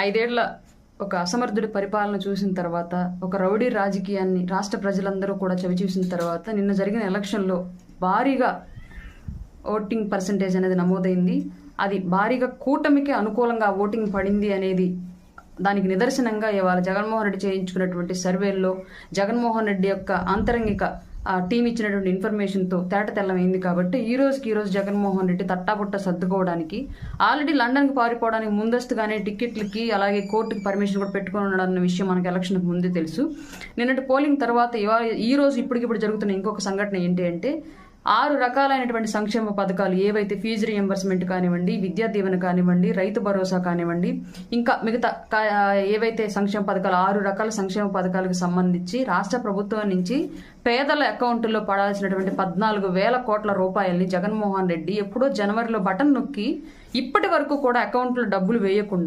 ఐదేళ్ల ఒక అసమర్థుడి పరిపాలన చూసిన తర్వాత, ఒక రౌడీ రాజకీయాన్ని రాష్ట్ర ప్రజలందరూ కూడా చవిచూసిన తర్వాత నిన్న జరిగిన ఎలక్షన్లో భారీగా ఓటింగ్ పర్సంటేజ్ అనేది నమోదైంది. అది భారీగా కూటమికి అనుకూలంగా ఓటింగ్ పడింది అనేది దానికి నిదర్శనంగా ఇవాళ జగన్మోహన్ రెడ్డి చేయించుకున్నటువంటి సర్వేల్లో జగన్మోహన్ రెడ్డి యొక్క ఆంతరంగిక టీం ఇచ్చినటువంటి ఇన్ఫర్మేషన్తో తెల్లమైంది. కాబట్టి ఈ రోజు జగన్మోహన్ రెడ్డి తట్టాపుట్ట సర్దుకోవడానికి ఆల్రెడీ లండన్కి పారిపోవడానికి ముందస్తుగానే టికెట్లకి అలాగే కోర్టుకి పర్మిషన్ కూడా పెట్టుకుని ఉన్నాడన్న విషయం మనకు ఎలక్షన్కి ముందే తెలుసు. నిన్నటి పోలింగ్ తర్వాత ఈ రోజు ఇప్పటికిప్పుడు జరుగుతున్న ఇంకొక సంఘటన ఏంటి అంటే 6 రకాలైనటువంటి సంక్షేమ పథకాలు ఏవైతే ఫీజు రియంబర్స్మెంట్ కానివ్వండి, విద్యా దీవెన కానివ్వండి, రైతు భరోసా కానివ్వండి, ఇంకా మిగతా ఏవైతే సంక్షేమ పథకాలు 6 రకాల సంక్షేమ పథకాలకు సంబంధించి రాష్ట్ర ప్రభుత్వం నుంచి పేదల అకౌంట్లో పడాల్సినటువంటి 14,000 కోట్ల రూపాయల్ని జగన్మోహన్ రెడ్డి ఎప్పుడో జనవరిలో బటన్ నొక్కి ఇప్పటి వరకు కూడా అకౌంట్లో డబ్బులు వేయకుండా